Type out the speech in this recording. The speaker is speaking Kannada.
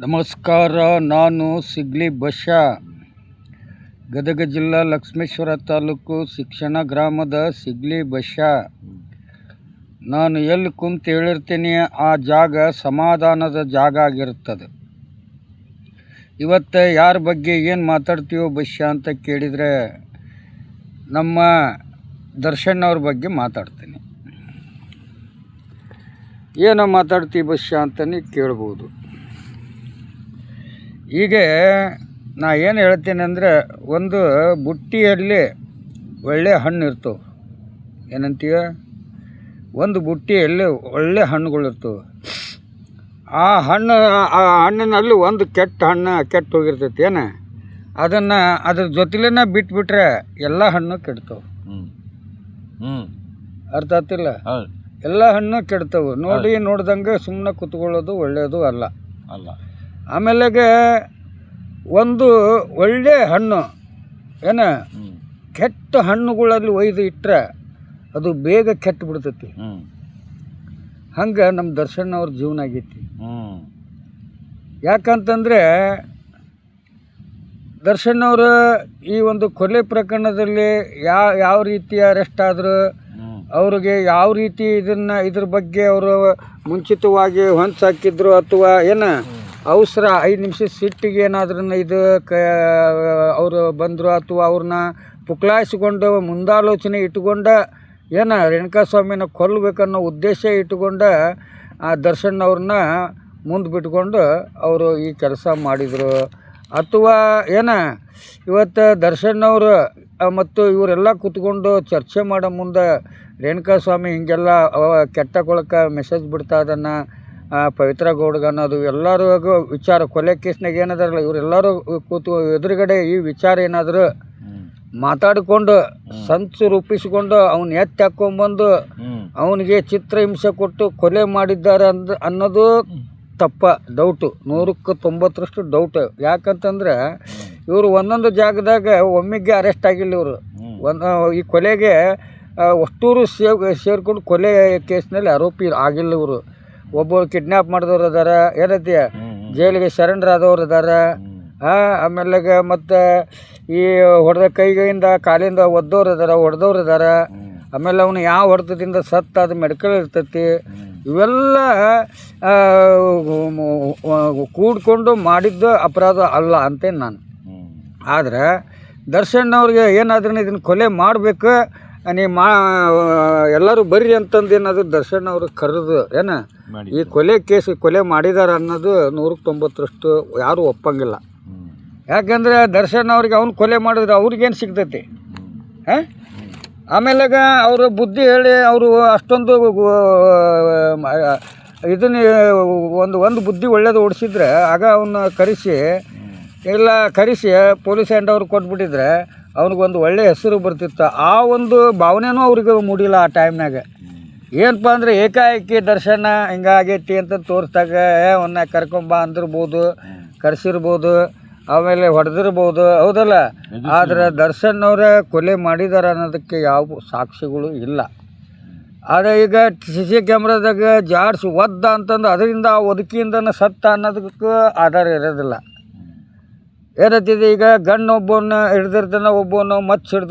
ನಮಸ್ಕಾರ. ನಾನು ಸಿಗ್ಲಿ ಬಶ, ಗದಗ ಜಿಲ್ಲಾ ಲಕ್ಷ್ಮೇಶ್ವರ ತಾಲೂಕು ಶಿಕ್ಷಣ ಗ್ರಾಮದ ಸಿಗ್ಲಿ ಬಶ. ನಾನು ಎಲ್ಲಿ ಕುಂತು ಹೇಳಿರ್ತೀನಿ ಆ ಜಾಗ ಸಮಾಧಾನದ ಜಾಗ ಆಗಿರುತ್ತದೆ. ಇವತ್ತು ಯಾರ ಬಗ್ಗೆ ಏನು ಮಾತಾಡ್ತೀವೋ ಬಶ ಅಂತ ಕೇಳಿದರೆ ನಮ್ಮ ದರ್ಶನ್ ಅವ್ರ ಬಗ್ಗೆ ಮಾತಾಡ್ತೀನಿ. ಏನೋ ಮಾತಾಡ್ತೀವಿ ಬಶ ಅಂತಲೇ ಕೇಳ್ಬೋದು. ಈಗ ನಾ ಏನು ಹೇಳ್ತೀನಿ ಅಂದರೆ, ಒಂದು ಬುಟ್ಟಿಯಲ್ಲಿ ಒಳ್ಳೆ ಹಣ್ಣು ಇರ್ತವೆ. ಏನಂತೀವ? ಒಂದು ಬುಟ್ಟಿಯಲ್ಲಿ ಒಳ್ಳೆ ಹಣ್ಣುಗಳಿರ್ತವೆ. ಆ ಹಣ್ಣಿನಲ್ಲಿ ಒಂದು ಕೆಟ್ಟ ಹೋಗಿರ್ತೈತಿ. ಅದನ್ನು ಅದ್ರ ಜೊತೆಲೇ ಬಿಟ್ಬಿಟ್ರೆ ಎಲ್ಲ ಹಣ್ಣು ಕೆಡ್ತವೆ. ಅರ್ಥ ಆಗ್ತಿಲ್ಲ? ಎಲ್ಲ ಹಣ್ಣು ಕೆಡ್ತವೆ. ನೋಡ್ದಂಗೆ ಸುಮ್ಮನೆ ಕುತ್ಕೊಳ್ಳೋದು ಒಳ್ಳೆಯದು ಅಲ್ಲ. ಆಮೇಲೆಗೆ ಒಂದು ಒಳ್ಳೆ ಹಣ್ಣು ಕೆಟ್ಟ ಹಣ್ಣುಗಳಲ್ಲಿ ಒಯ್ದು ಇಟ್ಟರೆ ಅದು ಬೇಗ ಕೆಟ್ಟು ಬಿಡ್ತೈತಿ. ಹಂಗೆ ನಮ್ಮ ದರ್ಶನ್ ಅವ್ರ ಜೀವನ ಆಗೈತಿ. ಯಾಕಂತಂದರೆ ದರ್ಶನ್ ಅವರು ಈ ಒಂದು ಕೊಲೆ ಪ್ರಕರಣದಲ್ಲಿ ಯಾವ ರೀತಿ ಅರೆಸ್ಟ್ ಆದರು, ಅವ್ರಿಗೆ ಯಾವ ರೀತಿ ಇದ್ರ ಬಗ್ಗೆ ಅವರು ಮುಂಚಿತವಾಗಿ ಹೊಂಚಾಕಿದ್ರು, ಅಥವಾ ಅವಸರ 5 ನಿಮಿಷ ಸಿಟ್ಟಿಗೆ ಏನಾದ್ರೂ ಅವರು ಬಂದರು, ಅಥವಾ ಅವ್ರನ್ನ ಪುಕ್ಲಾಯಿಸ್ಕೊಂಡು ಮುಂದಾಲೋಚನೆ ಇಟ್ಕೊಂಡ ರೇಣುಕಾಸ್ವಾಮಿನ ಕೊಲ್ಲಬೇಕನ್ನೋ ಉದ್ದೇಶ ಇಟ್ಕೊಂಡು ಆ ದರ್ಶನ್ ಅವ್ರನ್ನ ಮುಂದೆ ಬಿಟ್ಕೊಂಡು ಅವರು ಈ ಕೆಲಸ ಮಾಡಿದರು. ಅಥವಾ ಇವತ್ತು ದರ್ಶನ್ ಅವರು ಮತ್ತು ಇವರೆಲ್ಲ ಕೂತ್ಕೊಂಡು ಚರ್ಚೆ ಮಾಡೋ ಮುಂದೆ ರೇಣುಕಾಸ್ವಾಮಿ ಹಿಂಗೆಲ್ಲ ಕೆಟ್ಟ ಕೊಳಕ ಮೆಸೇಜ್ ಬಿಡ್ತಾ ಅದನ್ನು ಪವಿತ್ರ ಗೌಡ್ಗೆ ಅನ್ನೋದು ಎಲ್ಲರೂ ವಿಚಾರ, ಕೊಲೆ ಕೇಸ್ನಾಗ ಏನದಾರಲ್ಲ ಇವರೆಲ್ಲರೂ ಕೂತು ಎದುರುಗಡೆ ಈ ವಿಚಾರ ಏನಾದರೂ ಮಾತಾಡಿಕೊಂಡು ಸಂಚು ರೂಪಿಸಿಕೊಂಡು ಅವ್ನು ಎತ್ತಿ ಹಾಕ್ಕೊಂಬಂದು ಅವನಿಗೆ ಚಿತ್ರಹಿಂಸೆ ಕೊಟ್ಟು ಕೊಲೆ ಮಾಡಿದ್ದಾರೆ ಅನ್ನೋದು ತಪ್ಪ. Doubt, 100% doubt. ಯಾಕಂತಂದ್ರೆ ಇವರು ಒಂದೊಂದು ಜಾಗದಾಗ ಒಮ್ಮೆಗೆ ಅರೆಸ್ಟ್ ಆಗಿಲ್ಲ. ಇವರು ಈ ಕೊಲೆಗೆ ಅಷ್ಟೂರು ಸೇರ್ಕೊಂಡು ಕೊಲೆ ಕೇಸ್ನಲ್ಲಿ ಆರೋಪಿ ಆಗಿಲ್ಲ. ಇವರು ಒಬ್ಬರು ಕಿಡ್ನ್ಯಾಪ್ ಮಾಡಿದವ್ರು ಅದಾರ, ಜೈಲಿಗೆ ಸರೆಂಡರ್ ಆದವ್ರು ಅದಾರ. ಆಮೇಲೆ ಮತ್ತು ಈ ಹೊಡೆದ ಕೈಯಿಂದ ಕಾಲಿಂದ ಹೊಡೆದವ್ರು ಅದಾರ. ಆಮೇಲೆ ಅವನು ಯಾವ ಹೊಡೆತದಿಂದ ಸತ್ತ ಅದು ಮೆಡಿಕಲ್ ಇರ್ತೈತಿ. ಇವೆಲ್ಲ ಕೂಡ್ಕೊಂಡು ಮಾಡಿದ್ದು ಅಪರಾಧ ಅಲ್ಲ ಅಂತೇನು ನಾನು. ಆದರೆ ದರ್ಶನ್ ಅವ್ರಿಗೆ ಏನಾದ್ರೂ ಇದನ್ನು ಕೊಲೆ ಮಾಡಬೇಕು, ಎಲ್ಲರೂ ಬರ್ರಿ ಅಂತಂದು ಏನಾದರೂ ದರ್ಶನ್ ಅವರು ಕರೆದು ಈ ಕೊಲೆ ಮಾಡಿದ್ದಾರೆ ಅನ್ನೋದು 190% ಯಾರೂ ಒಪ್ಪಂಗಿಲ್ಲ. ಯಾಕಂದರೆ ದರ್ಶನ್ ಅವ್ರಿಗೆ ಅವ್ನು ಕೊಲೆ ಮಾಡಿದ್ರೆ ಅವ್ರಿಗೇನು ಸಿಗ್ತೈತಿ? ಆಮೇಲಾಗ ಅವರು ಬುದ್ಧಿ ಹೇಳಿ ಅವರು ಅಷ್ಟೊಂದು ಒಂದು ಬುದ್ಧಿ ಒಳ್ಳೇದು ಓಡಿಸಿದ್ರೆ ಆಗ ಅವನ್ನ ಕರೆಸಿ ಪೊಲೀಸ್ ಹ್ಯಾಂಡ್ ಅವ್ರಿಗೆ ಕೊಟ್ಬಿಟ್ಟಿದ್ರೆ ಅವ್ನಿಗೊಂದು ಒಳ್ಳೆಯ ಹೆಸರು ಬರ್ತಿತ್ತು. ಆ ಒಂದು ಭಾವನೆನೂ ಅವ್ರಿಗೆ ಮೂಡಿಲ್ಲ ಆ ಟೈಮ್ನಾಗ. ಏನಪ್ಪ ಅಂದರೆ ಏಕಾಏಕಿ ದರ್ಶನ ಹಿಂಗಾಗೈತಿ ಅಂತ ತೋರಿಸ್ದಾಗ ಅವನ್ನ ಕರ್ಕೊಂಬ ಅಂದಿರ್ಬೋದು, ಕರೆಸಿರ್ಬೋದು, ಆಮೇಲೆ ಹೊಡೆದಿರ್ಬೋದು, ಹೌದಲ್ಲ? ಆದರೆ ದರ್ಶನ್ ಅವರ ಕೊಲೆ ಮಾಡಿದಾರೆ ಅನ್ನೋದಕ್ಕೆ ಯಾವ ಸಾಕ್ಷಿಗಳು ಇಲ್ಲ. ಆದರೆ ಈಗ CC ಕ್ಯಾಮ್ರಾದಾಗ ಜಾಡ್ಸಿ ಒದ್ದ ಅಂತಂದು ಅದರಿಂದ ಆ ಒದಕಿಯಿಂದನೇ ಸತ್ತ ಅನ್ನೋದಕ್ಕೂ ಆಧಾರ ಇರೋದಿಲ್ಲ. ಏನಂತಿದೆ, ಈಗ ಗಣ್ಣು ಒಬ್ಬನ ಹಿಡ್ದಿರ್ತಾನೆ, ಒಬ್ಬನು ಮಚ್ಚ ಹಿಡ್ದಿರ್ತಾನೆ.